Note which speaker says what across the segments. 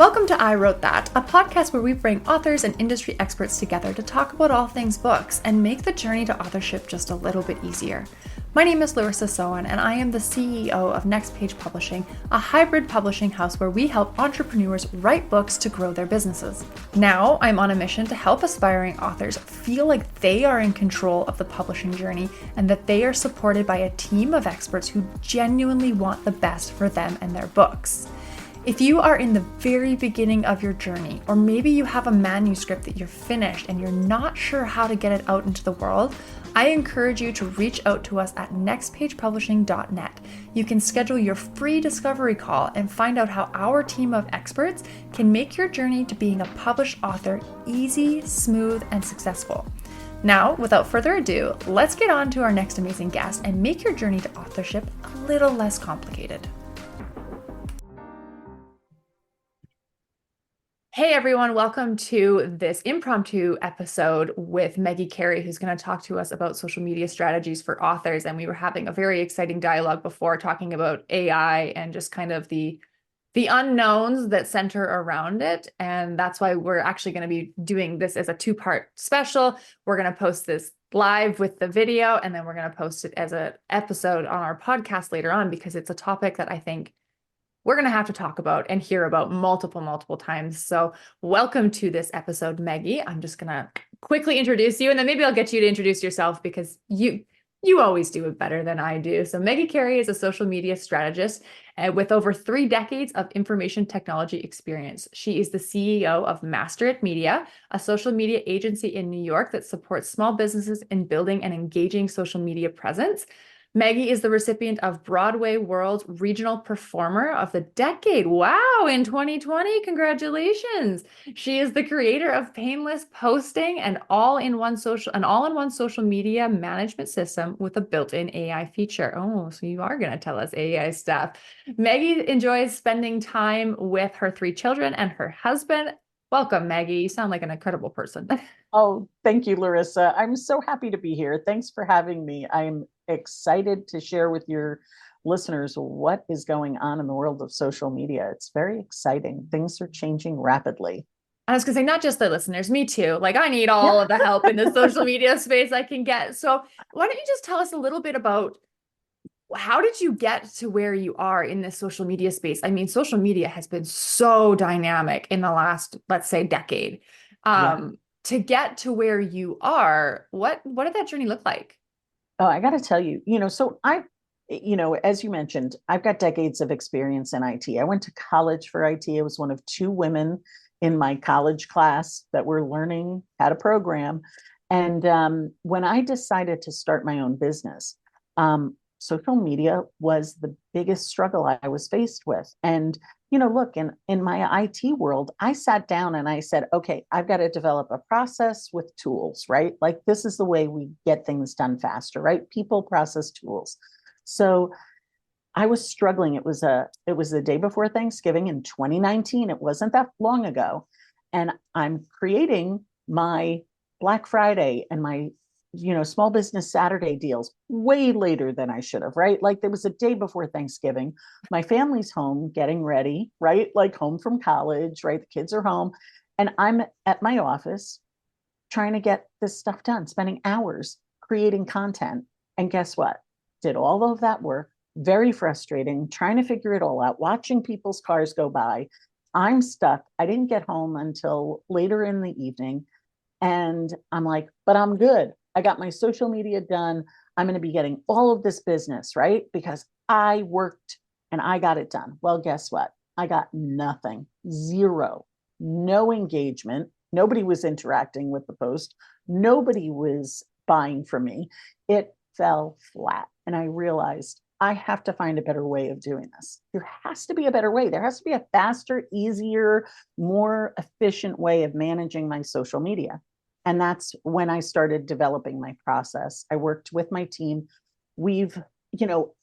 Speaker 1: Welcome to I Wrote That, a podcast where we bring authors and industry experts together to talk about all things books and make the journey to authorship just a little bit easier. My name is Larissa Sohan, and I am the CEO of Next Page Publishing, a hybrid publishing house where we help entrepreneurs write books to grow their businesses. Now, I'm on a mission to help aspiring authors feel like they are in control of the publishing journey and that they are supported by a team of experts who genuinely want the best for them and their books. If you are in the very beginning of your journey, or maybe you have a manuscript that you're finished and you're not sure how to get it out into the world, I encourage you to reach out to us at nextpagepublishing.net. You can schedule your free discovery call and find out how our team of experts can make your journey to being a published author easy, smooth, and successful. Now, without further ado, let's get on to our next amazing guest and make your journey to authorship a little less complicated. Hey everyone, welcome to this impromptu episode with Maggie Carey, who's going to talk to us about social media strategies for authors. And we were having a very exciting dialogue before talking about AI and just kind of the unknowns that center around it. And that's why we're actually going to be doing this as a two-part special. We're going to post this live with the video, and then we're going to post it as an episode on our podcast later on, because it's a topic that I think we're going to have to talk about and hear about multiple times. So welcome to this episode, Maggie. I'm just going to quickly introduce you, and then maybe I'll get you to introduce yourself because you always do it better than I do. So Maggie Carey is a social media strategist with over 3 decades of information technology experience. She is the CEO of Master It Media, a social media agency in New York that supports small businesses in building an engaging social media presence. Maggie is the recipient of Broadway World Regional Performer of the Decade. Wow, in 2020, congratulations. She is the creator of Painless Posting, an all-in-one social media management system with a built-in AI feature. Oh, so you are going to tell us AI stuff. Maggie enjoys spending time with her 3 children and her husband. Welcome, Maggie. You sound like an incredible person.
Speaker 2: Oh, thank you, Larissa. I'm so happy to be here. Thanks for having me. I'm excited to share with your listeners what is going on in the world of social media. It's very exciting. Things are changing rapidly.
Speaker 1: I was going to say, not just the listeners, me too. Like, I need all of the help in the social media space I can get. So why don't you just tell us a little bit about how did you get to where you are in this social media space? I mean, social media has been so dynamic in the last, let's say, decade. To get to where you are, what did that journey look like?
Speaker 2: Oh, I got to tell you, as you mentioned, I've got decades of experience in IT. I went to college for IT. I was one of 2 women in my college class that were learning how to program. And when I decided to start my own business, social media was the biggest struggle I was faced with. And look, in my IT world, I sat down and I said, okay, I've got to develop a process with tools, right? Like, this is the way we get things done faster, right? People, process, tools. So I was struggling. It was the day before Thanksgiving in 2019. It wasn't that long ago. And I'm creating my Black Friday and my small business Saturday deals way later than I should have, right? Like, there was a day before Thanksgiving. My family's home getting ready, right? Like, home from college, right? The kids are home. And I'm at my office trying to get this stuff done, spending hours creating content. And guess what? Did all of that work. Very frustrating, trying to figure it all out, watching people's cars go by. I'm stuck. I didn't get home until later in the evening. And I'm like, but I'm good. I got my social media done. I'm going to be getting all of this business, right? Because I worked and I got it done. Well, guess what? I got nothing, 0, no engagement. Nobody was interacting with the post. Nobody was buying from me. It fell flat. And I realized I have to find a better way of doing this. There has to be a better way. There has to be a faster, easier, more efficient way of managing my social media. And that's when I started developing my process. I worked with my team. We've evolved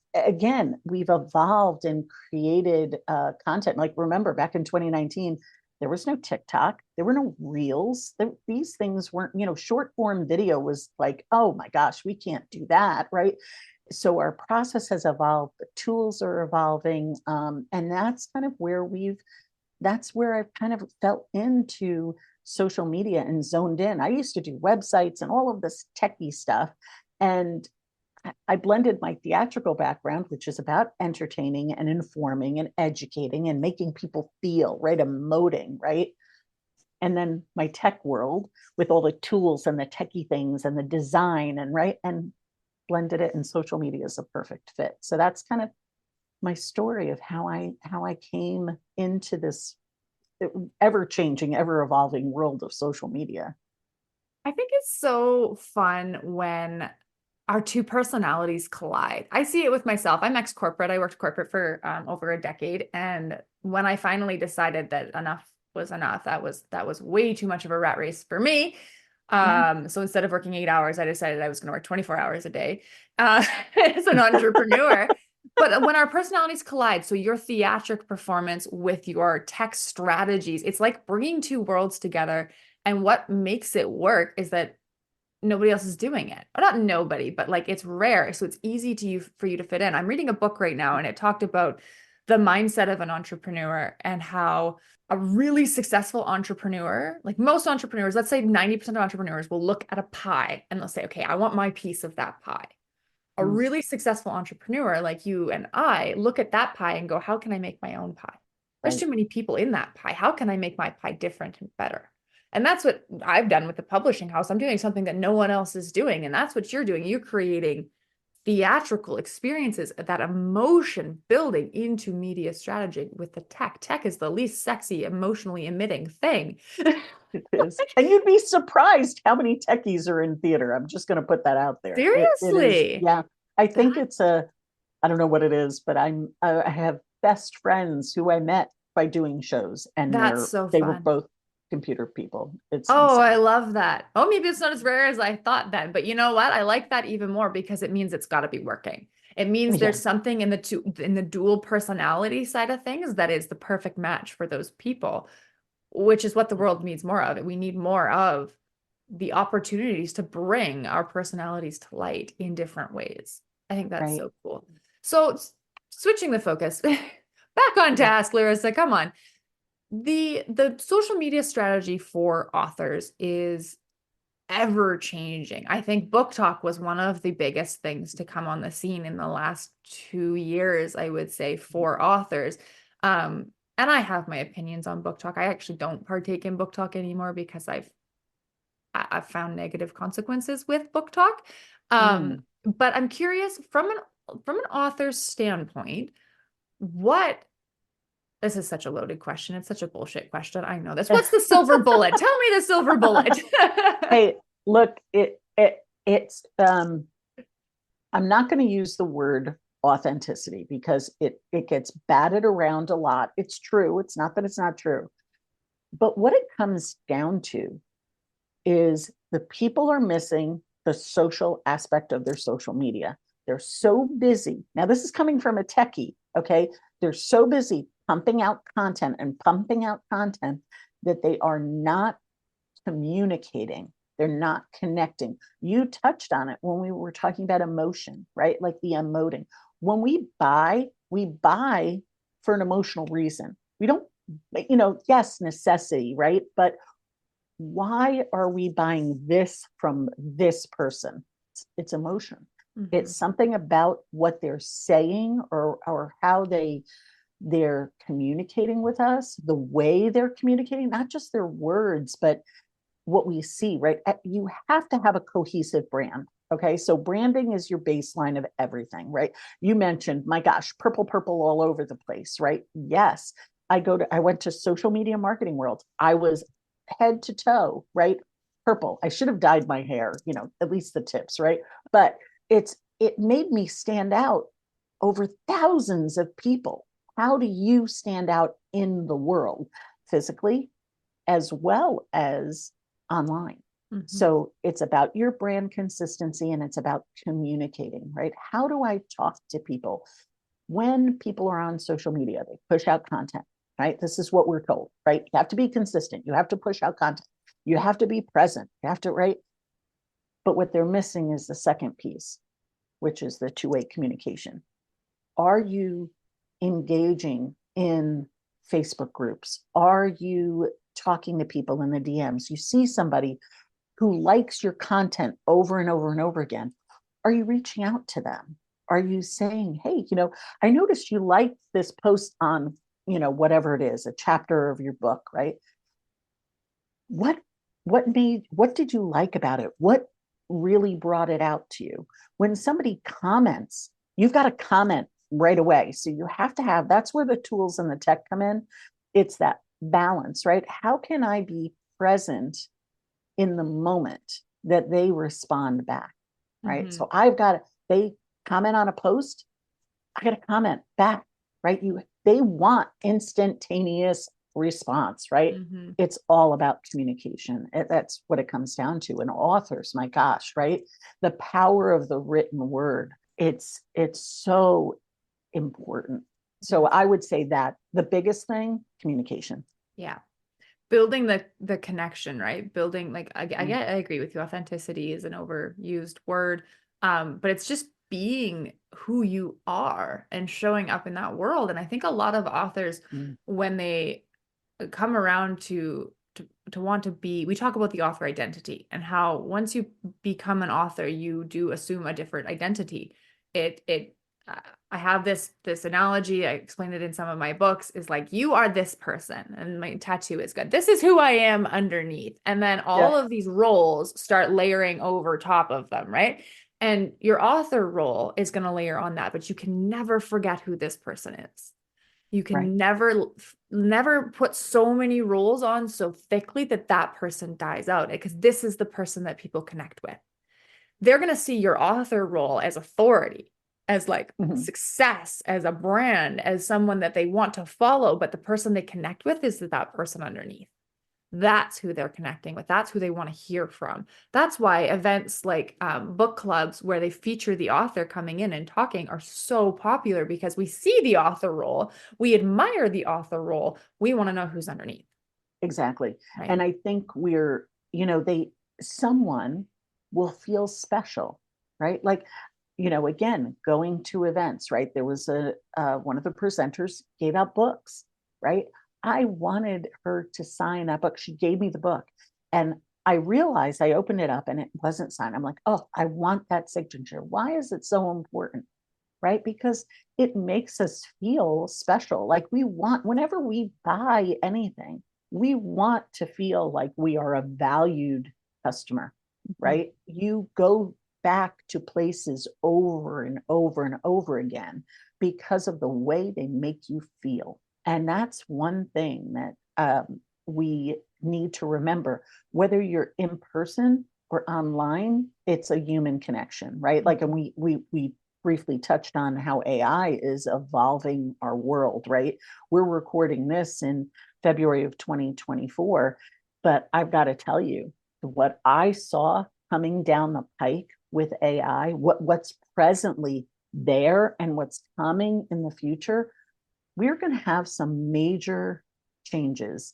Speaker 2: and created content. Like, remember, back in 2019, there was no TikTok. There were no reels. These things weren't, short form video was like, oh my gosh, we can't do that, right? So our process has evolved. The tools are evolving. And that's kind of where we've that's where I kind of fell into social media and zoned in. I used to do websites and all of this techie stuff. And I blended my theatrical background, which is about entertaining and informing and educating and making people feel, right? Emoting, right? And then my tech world with all the tools and the techie things and the design and right, and blended it, and social media is a perfect fit. So that's kind of my story of how I came into this ever changing, ever evolving world of social media.
Speaker 1: I think it's so fun when our two personalities collide. I see it with myself. I'm ex-corporate. I worked corporate for over a decade, and when I finally decided that enough was enough, that was way too much of a rat race for me.
Speaker 2: Yeah,
Speaker 1: So instead of working 8 hours, I decided I was going to work 24 hours a day as an entrepreneur. But when our personalities collide, so your theatric performance with your tech strategies, it's like bringing two worlds together. And what makes it work is that nobody else is doing it. Or not nobody, but like it's rare. So it's easy to you for you to fit in. I'm reading a book right now and it talked about the mindset of an entrepreneur and how a really successful entrepreneur, like most entrepreneurs, let's say 90% of entrepreneurs will look at a pie and they'll say, okay, I want my piece of that pie. A
Speaker 2: mm,
Speaker 1: really successful entrepreneur like you and I look at that pie and go, how can I make my own pie? There's
Speaker 2: right,
Speaker 1: too many people in that pie. How can I make my pie different and better? And that's what I've done with the publishing house. I'm doing something that no one else is doing. And that's what you're doing. You're creating theatrical experiences, that emotion building into media strategy with the tech. Tech is the least sexy, emotionally emitting thing.
Speaker 2: it is. And you'd be surprised how many techies are in theater. I'm just going to put that out there. It is,
Speaker 1: Seriously.
Speaker 2: yeah. I think
Speaker 1: That
Speaker 2: it's a, I don't know what it is, but I have best friends who I met by doing shows, and
Speaker 1: that's so
Speaker 2: they were
Speaker 1: fun.
Speaker 2: both computer people. It's
Speaker 1: Oh, I
Speaker 2: insane.
Speaker 1: love that. Oh, maybe it's not as rare as I thought then, but you know what? I like that even more because it means it's got to be working. It means
Speaker 2: Yeah,
Speaker 1: there's something in the dual personality side of things that is the perfect match for those people, which is what the world needs more of. We need more of the opportunities to bring our personalities to light in different ways. I think that's
Speaker 2: right.
Speaker 1: so cool. So switching the focus back on
Speaker 2: Yeah.
Speaker 1: task, Larissa, come on. The social media strategy for authors is ever changing. I think book talk was one of the biggest things to come on the scene in the last 2 years, I would say, for authors. And I have my opinions on book talk. I actually don't partake in book talk anymore because I've found negative consequences with book talk.
Speaker 2: Mm.
Speaker 1: But I'm curious from an author's standpoint, what this is such a loaded question. It's such a bullshit question. I know this. What's the silver bullet? Tell me the silver bullet.
Speaker 2: Hey, look, it's I'm not going to use the word authenticity because it gets batted around a lot. It's true. It's not that it's not true. But what it comes down to is the people are missing the social aspect of their social media. They're so busy. Now, this is coming from a techie, okay? They're so busy pumping out content and pumping out content that they are not communicating. They're not connecting. You touched on it when we were talking about emotion, right? Like the emoting. When we buy for an emotional reason. We don't, yes, necessity, right? But why are we buying this from this person? It's emotion.
Speaker 1: Mhm.
Speaker 2: It's something about what they're saying, or how they're communicating with us, the way they're communicating, not just their words, but what we see, right? You have to have a cohesive brand. Okay. So branding is your baseline of everything, right? You mentioned, my gosh, purple all over the place, right? Yes. I went to social media marketing world. I was head to toe, right? Purple. I should have dyed my hair, at least the tips, right? But it made me stand out over thousands of people. How do you stand out in the world physically as well as online?
Speaker 1: Mhm.
Speaker 2: So it's about your brand consistency, and it's about communicating, right? How do I talk to people when people are on social media? They push out content, right? This is what we're told, right? You have to be consistent. You have to push out content. You have to be present. You have to, right? But what they're missing is the second piece, which is the two-way communication. Are you engaging in Facebook groups? Are you talking to people in the DMs? You see somebody who likes your content over and over and over again. Are you reaching out to them? Are you saying, hey, I noticed you liked this post on, whatever it is, a chapter of your book, right? What what did you like about it? What really brought it out to you? When somebody comments, you've got to comment right away. So you have to have, that's where the tools and the tech come in. It's that balance, right? How can I be present in the moment that they respond back, right? So they comment on a post, I got to comment back, right? They want instantaneous response, right?
Speaker 1: Mm-hmm.
Speaker 2: It's all about communication. That's what it comes down to. And authors, my gosh, right? The power of the written word. It's so important. So I would say that the biggest thing, communication.
Speaker 1: Yeah. Building the connection, right? Building, like, I agree with you. Authenticity is an overused word. But it's just being who you are and showing up in that world. And I think a lot of authors, when they come around to want to be, we talk about the author identity and how once you become an author, you do assume a different identity. I have this analogy, I explained it in some of my books, is like, you are this person, and my tattoo is good. This is who I am underneath. And then all of these roles start layering over top of them, right? And your author role is going to layer on that, but you can never forget who this person is. You can never put so many roles on so thickly that person dies out, because this is the person that people connect with. They're going to see your author role as authority, as like success, as a brand, as someone that they want to follow. But the person they connect with is that person underneath. That's who they're connecting with. That's who they want to hear from. That's why events like book clubs where they feature the author coming in and talking are so popular, because we see the author role. We admire the author role. We want to know who's underneath.
Speaker 2: Exactly.
Speaker 1: Right.
Speaker 2: And I think someone will feel special, right? Like, again, going to events, right? There was one of the presenters gave out books, right? I wanted her to sign that book. She gave me the book, and I realized, I opened it up and it wasn't signed. I'm like, oh, I want that signature. Why is it so important? Right? Because it makes us feel special. Like, whenever we buy anything, we want to feel like we are a valued customer, right? You go back to places over and over and over again because of the way they make you feel. And that's one thing that we need to remember. Whether you're in person or online, it's a human connection, right? Like, and we briefly touched on how AI is evolving our world, right? We're recording this in February of 2024, but I've got to tell you, what I saw coming down the pike with AI, what's presently there and what's coming in the future, we're going to have some major changes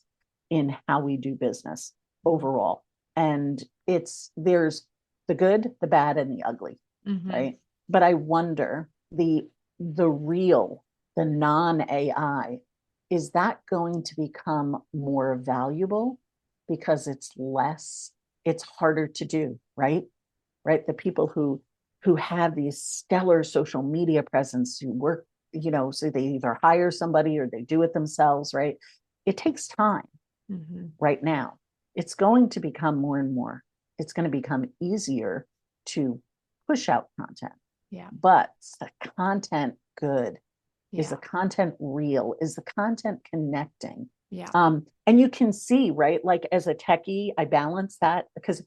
Speaker 2: in how we do business overall. And there's the good, the bad, and the ugly, right? But I wonder, the real, the non-AI, is that going to become more valuable because it's harder to do, right? Right. The people who have these stellar social media presence, who work, so they either hire somebody or they do it themselves, right? It takes time. Right now. It's going to become more and more. It's going to become easier to push out content.
Speaker 1: Yeah.
Speaker 2: But is the content good? Yeah. Is the content real? Is the content connecting?
Speaker 1: Yeah.
Speaker 2: And you can see, right? Like, as a techie, I balance that because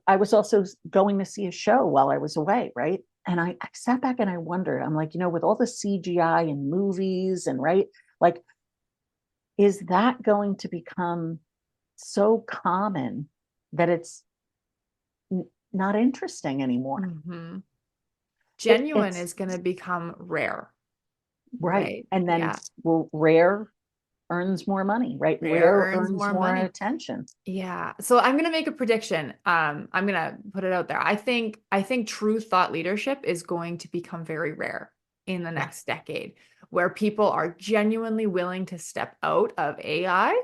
Speaker 2: I was also going to see a show while I was away, right? And I sat back and I wondered, I'm like, with all the CGI and movies and right, like, is that going to become so common that it's not interesting anymore?
Speaker 1: Genuine is going to become rare.
Speaker 2: Right. And then, well, rare earns more money, right? Rare earns more attention.
Speaker 1: Yeah. So I'm going to make a prediction. I'm going to put it out there. I think true thought leadership is going to become very rare in the next decade. where people are genuinely willing to step out of AI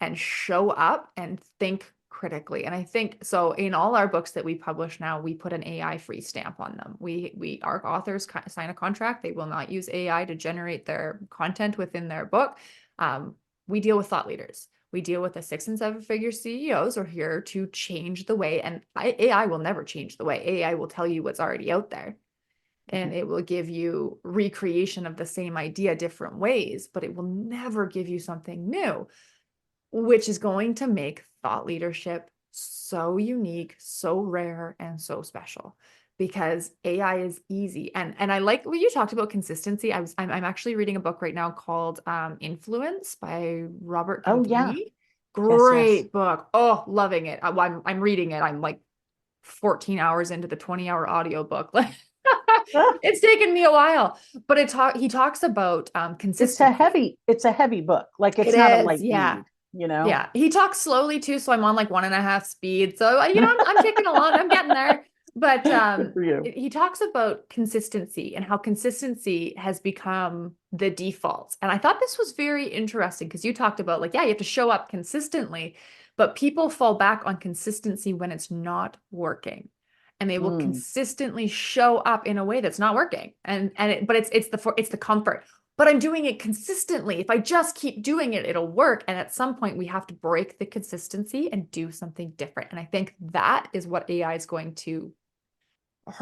Speaker 1: and show up and think critically. And I think so in all our books that we publish now, we put an AI free stamp on them. Our authors sign a contract. They will not use AI to generate their content within their book. We deal with thought leaders. We deal with the 6 and 7 figure CEOs who are here to change the way, and AI will never change the way. AI will tell you what's already out there, and it will give you recreation of the same idea different ways, but it will never give you something new, which is going to make thought leadership so unique, so rare, and so special, because AI is easy. And I like what you talked about consistency. I'm actually reading a book right now called Influence by Robert
Speaker 2: Oh yeah.
Speaker 1: Cialdini.
Speaker 2: Yes, yes.
Speaker 1: Great book. Oh, loving it. I'm reading it. I'm like 14 hours into the 20-hour audiobook. Like
Speaker 2: Ah,
Speaker 1: it's taken me a while, but he talks about consistency.
Speaker 2: it's a heavy book. Like
Speaker 1: It
Speaker 2: it's not a
Speaker 1: is,
Speaker 2: light
Speaker 1: yeah.
Speaker 2: read, you know?
Speaker 1: Yeah, he talks slowly too, so I'm on like 1.5 speed. So I'm taking along. I'm getting there. But
Speaker 2: Good for you.
Speaker 1: he talks about consistency and how consistency has become the default. And I thought this was very interesting because you talked about like, yeah, you have to show up consistently, but people fall back on consistency when it's not working. And they will
Speaker 2: Mm,
Speaker 1: consistently show up in a way that's not working. But it's the comfort, but I'm doing it consistently. If I just keep doing it, it'll work. And at some point, we have to break the consistency and do something different. And I think that is what AI is going to,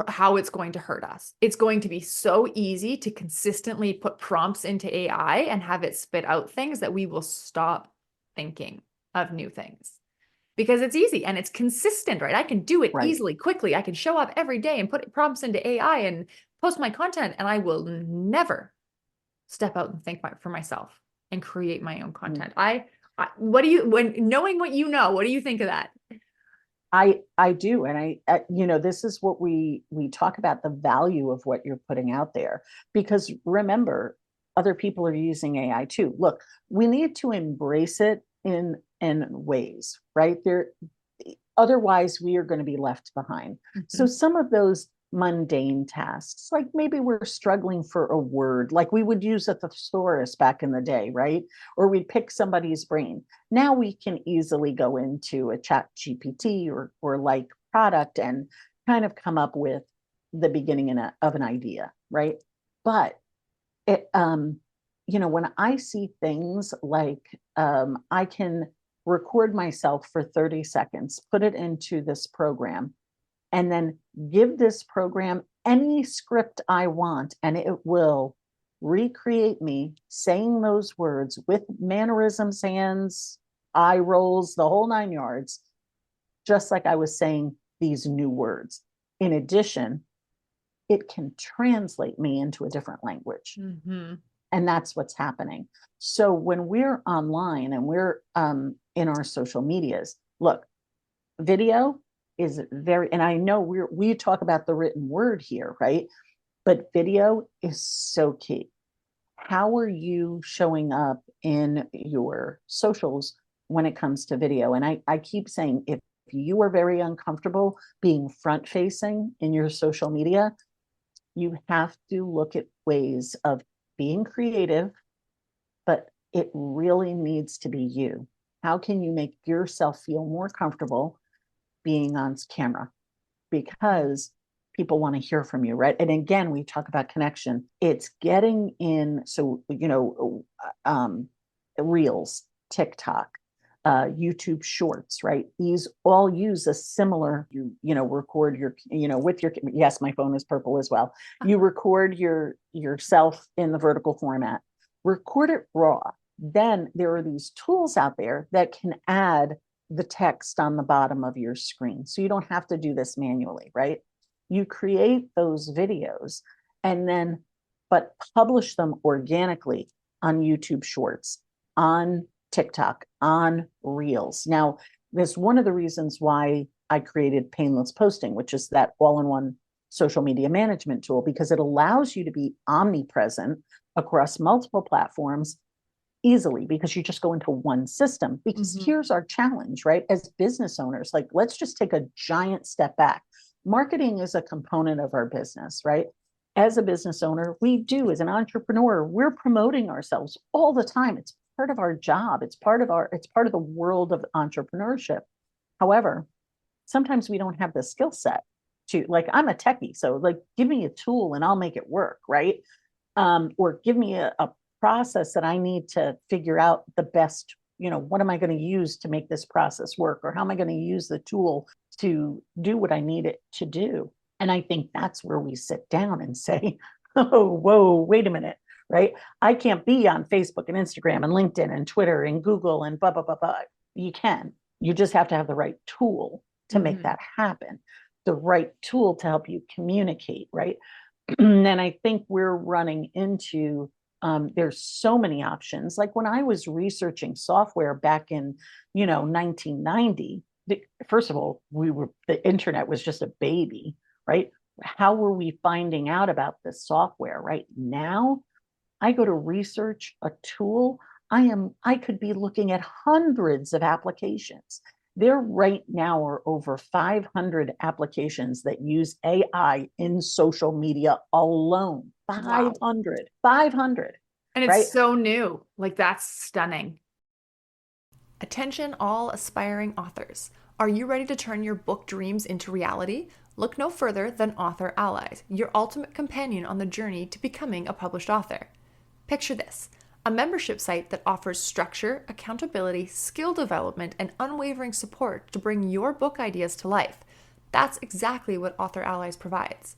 Speaker 1: how it's going to hurt us. It's going to be so easy to consistently put prompts into AI and have it spit out things that we will stop thinking of new things because it's easy and it's consistent, right? I can do it
Speaker 2: right.
Speaker 1: easily, quickly. I can show up every day and put prompts into AI and post my content, and I will never step out and think for myself and create my own
Speaker 2: Mm.
Speaker 1: content. What do you, when knowing what you know, what do you think of that?
Speaker 2: I do. And this is what we talk about, the value of what you're putting out there, because remember, other people are using AI too. Look, we need to embrace it in ways, right? Otherwise we are going to be left behind. So
Speaker 1: Mhm.
Speaker 2: some of those mundane tasks, like maybe we're struggling for a word, like we would use a thesaurus back in the day, right? Or we'd pick somebody's brain. Now we can easily go into a chat GPT or like product and kind of come up with the beginning of an idea, right? But it, when I see things like I can record myself for 30 seconds, put it into this program, and then give this program any script I want, and it will recreate me saying those words with mannerisms, hands, eye rolls, the whole 9 yards, just like I was saying these new words. In addition, it can translate me into a different language.
Speaker 1: Mhm.
Speaker 2: And that's what's happening. So when we're online and we're in our social medias, look, video is very, and I know we talk about the written word here, right? But video is so key. How are you showing up in your socials when it comes to video? And I keep saying, if you are very uncomfortable being front facing in your social media, you have to look at ways of being creative, but it really needs to be you. How can you make yourself feel more comfortable being on camera? Because people want to hear from you, right? And again, we talk about connection. It's getting in. So, Reels, TikTok, YouTube Shorts, right? These all use a similar. Record with your. Yes, my phone is purple as well. You record yourself in the vertical format. Record it raw. Then there are these tools out there that can add the text on the bottom of your screen. So you don't have to do this manually, right? You create those videos and then, but publish them organically on YouTube Shorts, on TikTok, on Reels. Now, that's one of the reasons why I created Painless Posting, which is that all-in-one social media management tool, because it allows you to be omnipresent across multiple platforms easily, because you just go into one system. Because
Speaker 1: Mhm.
Speaker 2: here's our challenge, right? As business owners, like, let's just take a giant step back. Marketing is a component of our business, right? as a business owner, we do as an entrepreneur, we're promoting ourselves all the time. It's part of our job. It's part of the world of entrepreneurship. However, sometimes we don't have the skill set to, like, I'm a techie, so like give me a tool and I'll make it work, right? Or give me a process that I need to figure out the best, what am I going to use to make this process work? Or how am I going to use the tool to do what I need it to do? And I think that's where we sit down and say, oh, whoa, wait a minute, right? I can't be on Facebook and Instagram and LinkedIn and Twitter and Google and blah, blah, blah, blah. You can. You just have to have the right tool to make that happen, the right tool to help you communicate, right? And I think we're running into, there's so many options. Like when I was researching software back in, 1990, first of all, the internet was just a baby, right? How were we finding out about this software? Right now, I go to research a tool. I could be looking at hundreds of applications. There right now are over 500 applications that use AI in social media alone. 500, wow. 500.
Speaker 1: And it's
Speaker 2: right?
Speaker 1: So new. Like, that's stunning. Attention, all aspiring authors. Are you ready to turn your book dreams into reality? Look no further than Author Allies, your ultimate companion on the journey to becoming a published author. Picture this: a membership site that offers structure, accountability, skill development, and unwavering support to bring your book ideas to life. That's exactly what Author Allies provides.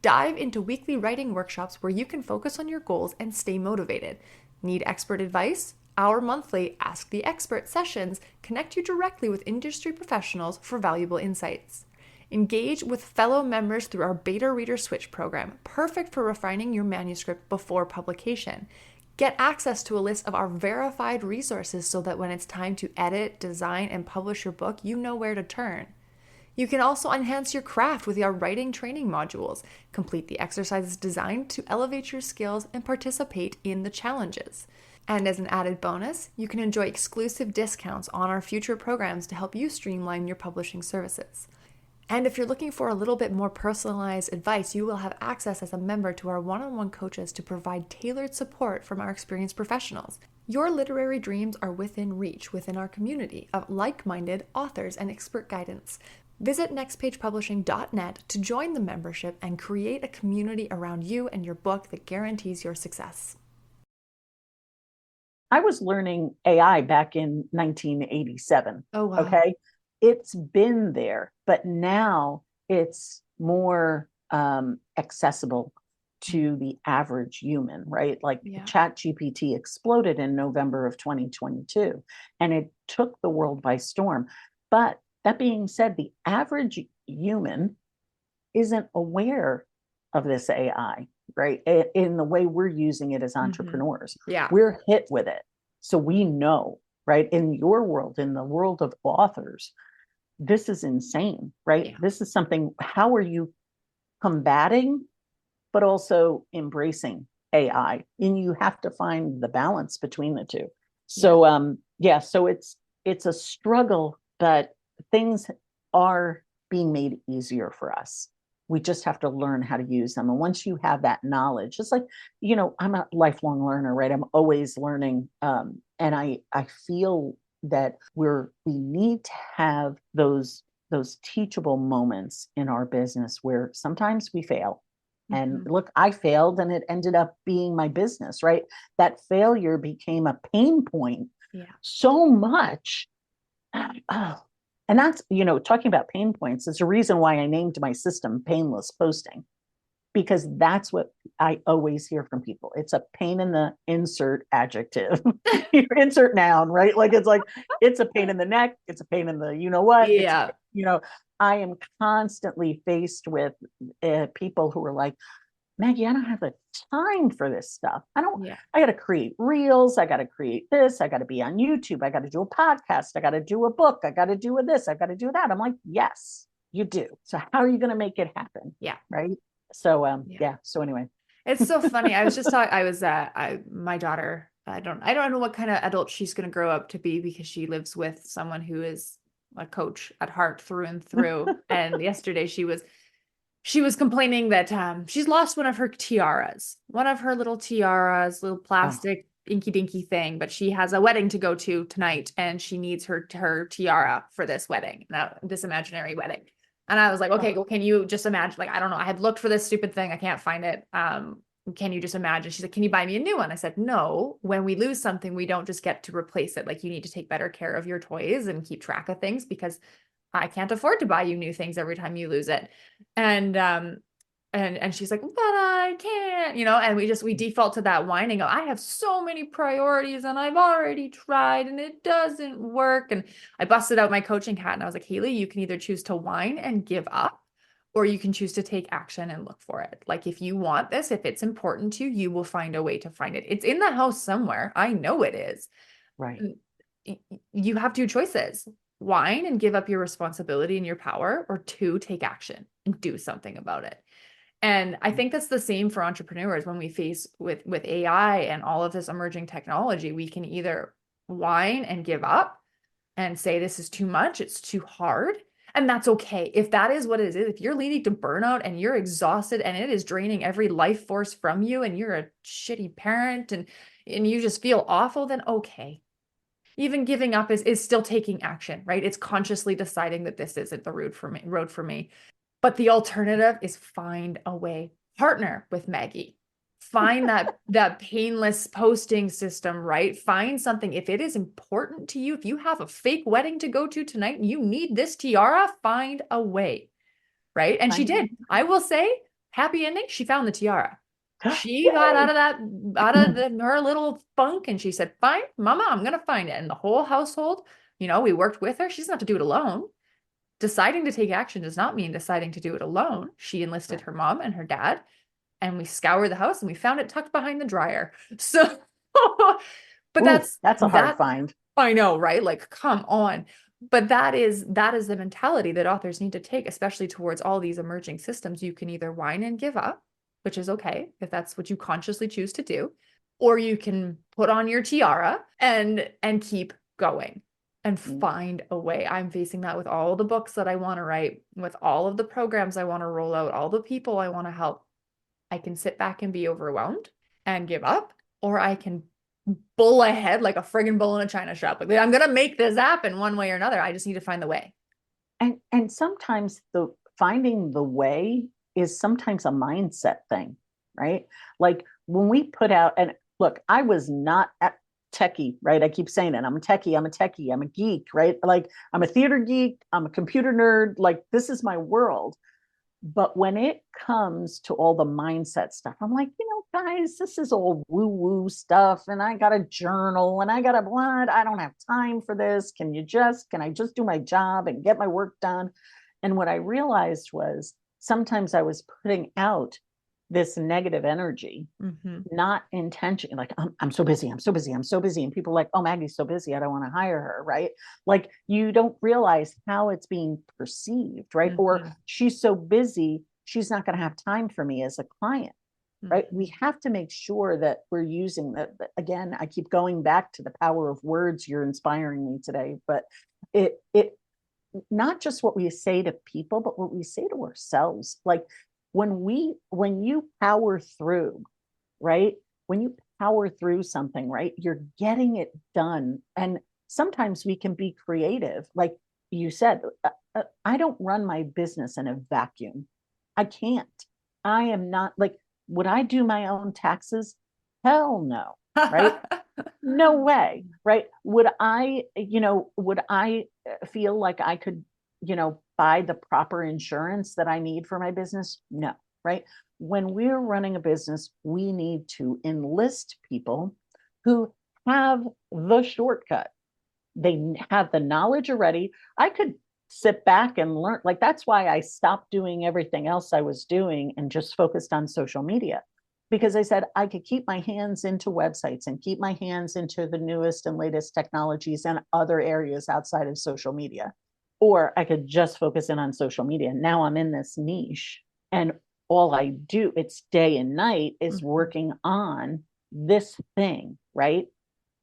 Speaker 1: Dive into weekly writing workshops where you can focus on your goals and stay motivated. Need expert advice? Our monthly Ask the Expert sessions connect you directly with industry professionals for valuable insights. Engage with fellow members through our Beta Reader Switch program, perfect for refining your manuscript before publication. Get access to a list of our verified resources so that when it's time to edit, design, and publish your book, you know where to turn. You can also enhance your craft with our writing training modules. Complete the exercises designed to elevate your skills and participate in the challenges. And as an added bonus, you can enjoy exclusive discounts on our future programs to help you streamline your publishing services. And if you're looking for a little bit more personalized advice, you will have access as a member to our one-on-one coaches to provide tailored support from our experienced professionals. Your literary dreams are within reach within our community of like-minded authors and expert guidance. Visit nextpagepublishing.net to join the membership and create a community around you and your book that guarantees your success.
Speaker 2: I was learning AI back in 1987.
Speaker 1: Oh, wow.
Speaker 2: Okay. It's been there, but now it's more accessible to the average human, right? Like ChatGPT exploded in November of 2022, and it took the world by storm. But that being said, the average human isn't aware of this AI, right? In the way we're using it as entrepreneurs.
Speaker 1: Yeah.
Speaker 2: We're hit with it. So we know, right? In your world, in the world of authors, this is insane, right?
Speaker 1: Yeah.
Speaker 2: This is something, how are you combating, but also embracing AI? And you have to find the balance between the two. So, so it's a struggle, but things are being made easier for us. We just have to learn how to use them. And once you have that knowledge, it's like, I'm a lifelong learner, right? I'm always learning. And I feel that we need to have those teachable moments in our business where sometimes we fail. And look, I failed and it ended up being my business, right? That failure became a pain point so much. And that's, talking about pain points, it's a reason why I named my system Painless Posting, because that's what I always hear from people. It's a pain in the insert adjective, insert noun, right? Like, it's a pain in the neck. It's a pain in the, what?
Speaker 1: Yeah.
Speaker 2: I am constantly faced with people who are like, Maggie, I don't have the time for this stuff. I got to create reels. I got to create this. I got to be on YouTube. I got to do a podcast. I got to do a book. I got to do this. I got to do that. I'm like, yes, you do. So how are you going to make it happen?
Speaker 1: Yeah.
Speaker 2: Right. So, So anyway,
Speaker 1: it's so funny. I was just talking, my daughter, I don't know what kind of adult she's going to grow up to be, because she lives with someone who is a coach at heart through and through. And yesterday she was she was complaining that she's lost one of her little tiaras, little
Speaker 2: Oh,
Speaker 1: plastic inky dinky thing, but she has a wedding to go to tonight and she needs her tiara for this wedding, now this imaginary wedding. And I was like, okay,
Speaker 2: oh,
Speaker 1: well, can you just imagine? Like, I don't know. I had looked for this stupid thing. I can't find it. Can you just imagine? She's like, can you buy me a new one? I said, no, when we lose something, we don't just get to replace it. Like, you need to take better care of your toys and keep track of things because I can't afford to buy you new things every time you lose it. And and she's like, but I can't, and we default to that whining of, I have so many priorities and I've already tried and it doesn't work. And I busted out my coaching hat and I was like, Haley, you can either choose to whine and give up, or you can choose to take action and look for it. Like, if you want this, if it's important to you, you will find a way to find it. It's in the house somewhere. I know it is.
Speaker 2: right.
Speaker 1: You have two choices: whine and give up your responsibility and your power, or two, take action and do something about it. And I think that's the same for entrepreneurs when we face with AI and all of this emerging technology. We can either whine and give up and say, this is too much, it's too hard. And that's okay. If that is what it is, if you're leading to burnout and you're exhausted and it is draining every life force from you and you're a shitty parent and you just feel awful, then okay. Even giving up is still taking action, right? It's consciously deciding that this isn't the road for me. But the alternative is find a way. Partner with Maggie. Find that painless posting system, right? Find something. If it is important to you, if you have a fake wedding to go to tonight and you need this tiara, find a way, right? And she
Speaker 2: Find
Speaker 1: did.
Speaker 2: it.
Speaker 1: I will say, happy ending, she found the tiara. She got
Speaker 2: Yay.
Speaker 1: out of her little funk, and she said, fine, mama, I'm gonna find it. And the whole household, we worked with her. She doesn't have to do it alone. Deciding to take action does not mean deciding to do it alone. She enlisted
Speaker 2: Right.
Speaker 1: her mom and her dad, and we scoured the house and we found it tucked behind the dryer. So, but
Speaker 2: Ooh,
Speaker 1: that's
Speaker 2: that's a hard
Speaker 1: that.
Speaker 2: find.
Speaker 1: I know, right? Like, come on. But that is the mentality that authors need to take, especially towards all these emerging systems. You can either whine and give up, which is okay if that's what you consciously choose to do, or you can put on your tiara and keep going and
Speaker 2: Mm.
Speaker 1: find a way. I'm facing that with all the books that I want to write, with all of the programs I want to roll out, all the people I want to help. I can sit back and be overwhelmed and give up, or I can bull ahead like a friggin' bull in a china shop. Like, I'm gonna make this happen one way or another. I just need to find the way.
Speaker 2: And sometimes the finding the way is sometimes a mindset thing, right? Like when we put out, and look, I was not at techie, right? I keep saying it. I'm a techie, I'm a techie, I'm a geek, right? Like I'm a theater geek, I'm a computer nerd, like this is my world. But when it comes to all the mindset stuff, I'm like, guys, this is all woo woo stuff. And I got a journal and I got a what? I don't have time for this. Can I just do my job and get my work done? And what I realized was sometimes I was putting out this negative energy,
Speaker 1: Mm-hmm.
Speaker 2: not intentionally, like I'm so busy, I'm so busy, I'm so busy. And people are like, oh, Maggie's so busy, I don't want to hire her, right? Like you don't realize how it's being perceived, right? Or
Speaker 1: Mm-hmm.
Speaker 2: she's so busy, she's not going to have time for me as a client, right?
Speaker 1: Mm-hmm.
Speaker 2: We have to make sure that we're using that. Again, I keep going back to the power of words. You're inspiring me today, but it not just what we say to people, but what we say to ourselves. Like when you power through, right? When you power through something, right? You're getting it done. And sometimes we can be creative. Like you said, I don't run my business in a vacuum. I can't. I am not like, would I do my own taxes? Hell no. Right? No way, right? Would I feel like I could, buy the proper insurance that I need for my business? No, right? When we're running a business, we need to enlist people who have the shortcut. They have the knowledge already. I could sit back and learn. Like that's why I stopped doing everything else I was doing and just focused on social media, because I said I could keep my hands into websites and keep my hands into the newest and latest technologies and other areas outside of social media. Or I could just focus in on social media. Now I'm in this niche and all I do, it's day and night, is
Speaker 1: Mhm.
Speaker 2: working on this thing, right?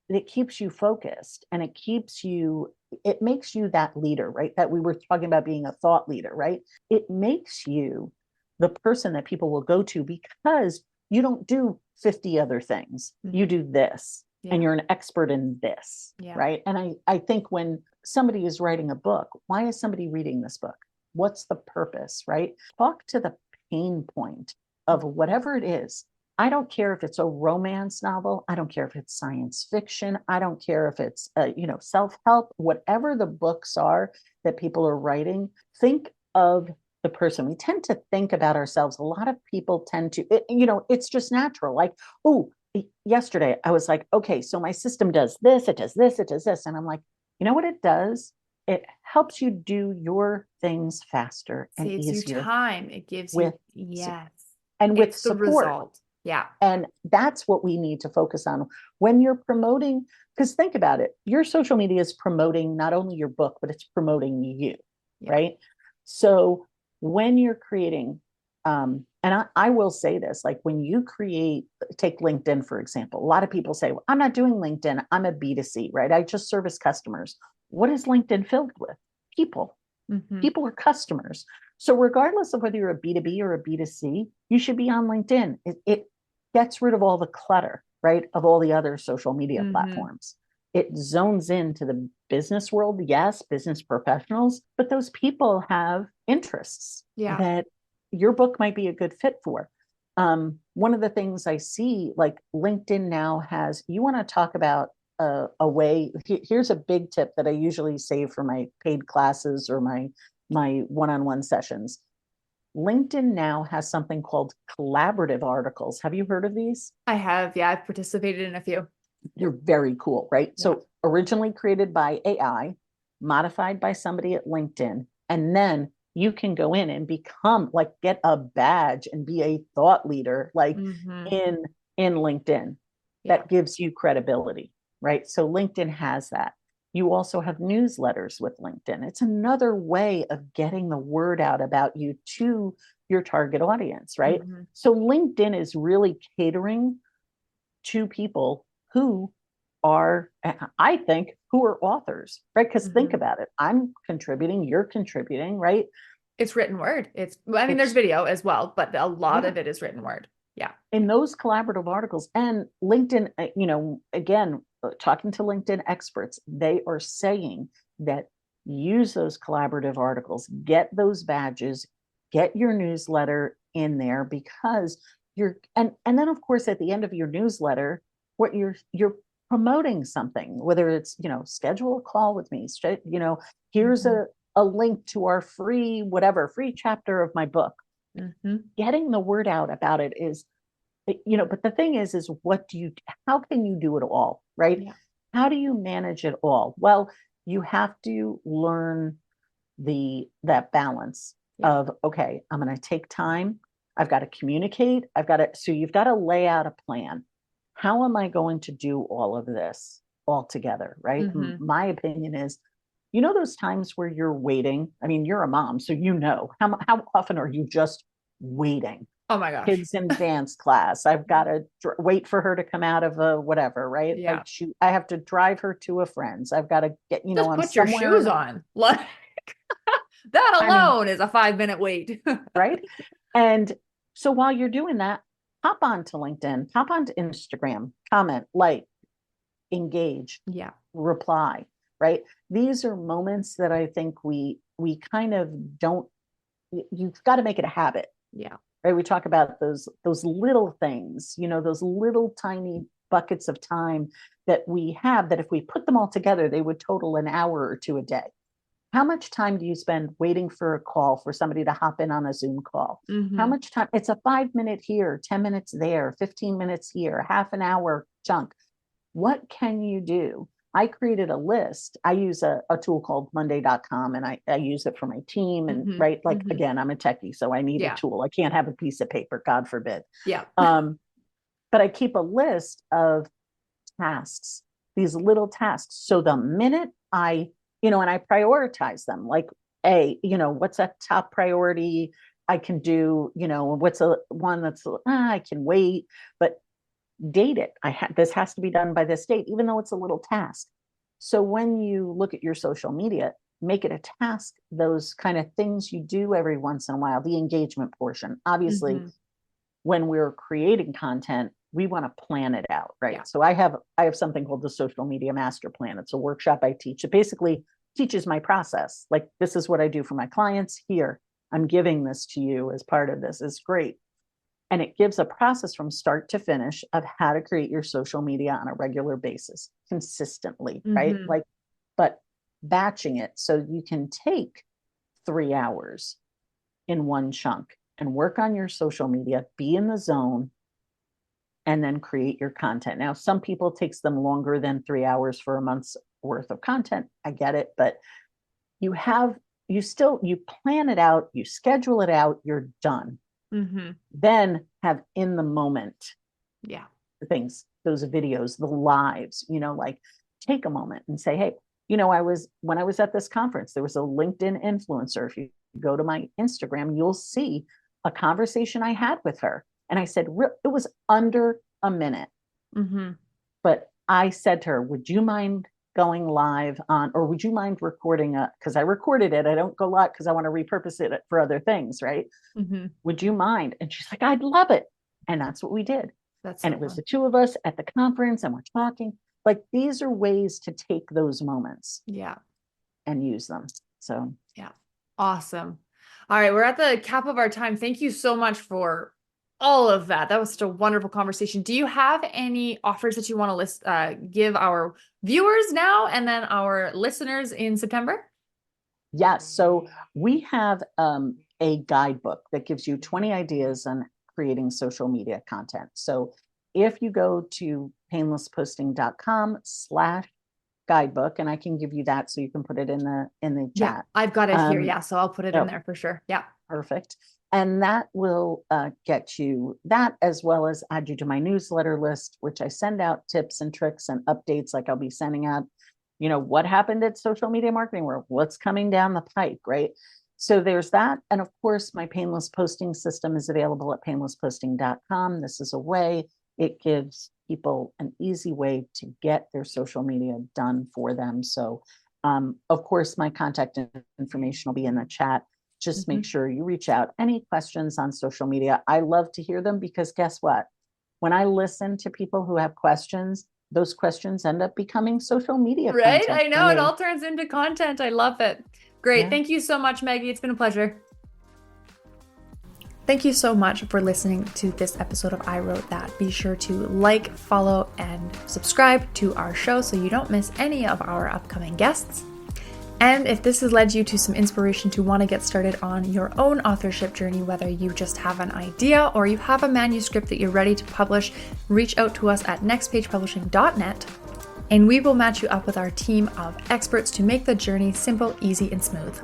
Speaker 2: It keeps you focused and it makes you that leader, right? That we were talking about being a thought leader, right? It makes you the person that people will go to because you don't do 50 other things. You do this and you're an expert in this, right? And I think when somebody is writing a book, why is somebody reading this book? What's the purpose, right? Talk to the pain point of whatever it is. I don't care if it's a romance novel. I don't care if it's science fiction. I don't care if it's, self-help, whatever the books are that people are writing. Think of the person. We tend to think about ourselves. A lot of people tend to, it's just natural. Like, oh, yesterday I was like, okay, so my system does this, it does this, it does this. And I'm like, you know what it does? It helps you do your things faster and
Speaker 1: Saves
Speaker 2: easier.
Speaker 1: you time. It gives
Speaker 2: with,
Speaker 1: you, yes.
Speaker 2: And with
Speaker 1: it's the
Speaker 2: support.
Speaker 1: result. Yeah.
Speaker 2: And that's what we need to focus on when you're promoting, because think about it, your social media is promoting not only your book, but it's promoting you, right? So when you're creating, and I will say this, like when you take LinkedIn, for example, a lot of people say, well, I'm not doing LinkedIn. I'm a B2C, right? I just service customers. What is LinkedIn filled with? People. People are customers. So regardless of whether you're a B2B or a B2C, you should be on LinkedIn. It gets rid of all the clutter, right? Of all the other social media platforms. It zones into the business world. Yes, business professionals, but those people have interests that your book might be a good fit for. One of the things I see, like LinkedIn now has, you want to talk about a way, here's a big tip that I usually save for my paid classes or my one-on-one sessions. LinkedIn now has something called collaborative articles. Have you heard of these?
Speaker 1: I have. Yeah, I've participated in a few.
Speaker 2: They're very cool, right? So originally created by AI, modified by somebody at LinkedIn, and then you can go in and get a badge and be a thought leader, like in LinkedIn. That gives you credibility, right? So LinkedIn has that. You also have newsletters with LinkedIn. It's another way of getting the word out about you to your target audience, right? So LinkedIn is really catering to people who are, I think, who are authors, right? Because think about it. I'm contributing, you're contributing, right?
Speaker 1: It's written word. There's video as well, but a lot of it is written word. Yeah.
Speaker 2: In those collaborative articles, and LinkedIn, again, talking to LinkedIn experts, they are saying that use those collaborative articles, get those badges, get your newsletter in there, because and then of course at the end of your newsletter, what you're promoting something, whether it's, schedule a call with me, here's a link to our free chapter of my book. Getting the word out about it is, but the thing is how can you do it all, right? How do you manage it all? Well, you have to learn that balance of, okay, I'm going to take time. I've got to communicate. So you've got to lay out a plan. How am I going to do all of this all together, right? My opinion is, those times where you're waiting. I mean, you're a mom, so how often are you just waiting?
Speaker 1: Oh my gosh.
Speaker 2: Kids in dance class. I've got to wait for her to come out of a whatever, right?
Speaker 1: Yeah.
Speaker 2: I have to drive her to a friend's. I've got to get,
Speaker 1: just
Speaker 2: on
Speaker 1: put your shoes on. Like that alone is a 5-minute wait.
Speaker 2: Right? And so while you're doing that, hop onto LinkedIn, hop onto Instagram, comment, like, engage, reply, right? These are moments that I think we kind of don't, you've got to make it a habit. Right. We talk about those little things, those little tiny buckets of time that we have, that if we put them all together, they would total an hour or two a day. How much time do you spend waiting for a call for somebody to hop in on a Zoom call? How much time? It's a 5-minute here, 10 minutes there, 15 minutes here, half an hour chunk. What can you do? I created a list. I use a tool called Monday.com, and I use it for my team. And right, like, again, I'm a techie, so I need a tool. I can't have a piece of paper, God forbid. But I keep a list of tasks, these little tasks. So the minute and I prioritize them, like, what's a top priority I can do, what's one that's, I can wait, but date it. This has to be done by this date, even though it's a little task. So when you look at your social media, make it a task, those kind of things you do every once in a while, the engagement portion. Obviously, when we're creating content, we want to plan it out, right?
Speaker 1: Yeah.
Speaker 2: So I have something called the social media master plan. It's a workshop I teach. It basically teaches my process. Like, this is what I do for my clients. Here, I'm giving this to you as part of this. It's great. And it gives a process from start to finish of how to create your social media on a regular basis, consistently, right? Like, but batching it so you can take 3 hours in one chunk and work on your social media, be in the zone, and then create your content. Now, some people it takes them longer than 3 hours for a month's worth of content. I get it, but you plan it out, you schedule it out, you're done. Then have in the moment things, those videos, the lives, like take a moment and say, hey, when I was at this conference, there was a LinkedIn influencer. If you go to my Instagram, you'll see a conversation I had with her. And I said, it was under a minute. But I said to her, would you mind going live on, or would you mind recording because I recorded it. I don't go live because I want to repurpose it for other things, right? Would you mind? And she's like, I'd love it. And that's what we did. And it was the two of us at the conference, and we're talking. Like, these are ways to take those moments and use them. So
Speaker 1: awesome. All right, we're at the cap of our time. Thank you so much for all of that. That was such a wonderful conversation. Do you have any offers that you want to give our viewers now and then our listeners in September?
Speaker 2: Yes. So we have a guidebook that gives you 20 ideas on creating social media content. So if you go to painlessposting.com/guidebook, and I can give you that so you can put it in the chat.
Speaker 1: Yeah, I've got it here. Yeah. So I'll put it in there for sure. Yeah.
Speaker 2: Perfect. And that will get you that, as well as add you to my newsletter list, which I send out tips and tricks and updates. Like, I'll be sending out, what happened at Social Media Marketing World, what's coming down the pike, right? So there's that. And of course, my painless posting system is available at painlessposting.com. This is a way, it gives people an easy way to get their social media done for them. So of course, my contact information will be in the chat. Just make sure you reach out. Any questions on social media, I love to hear them, because guess what? When I listen to people who have questions, those questions end up becoming social media
Speaker 1: right?
Speaker 2: content.
Speaker 1: I know, it all turns into content. I love it. Great.
Speaker 2: Yeah.
Speaker 1: Thank you so much, Maggie. It's been a pleasure. Thank you so much for listening to this episode of I Wrote That. Be sure to like, follow, and subscribe to our show so you don't miss any of our upcoming guests. And if this has led you to some inspiration to want to get started on your own authorship journey, whether you just have an idea or you have a manuscript that you're ready to publish, reach out to us at nextpagepublishing.net, and we will match you up with our team of experts to make the journey simple, easy, and smooth.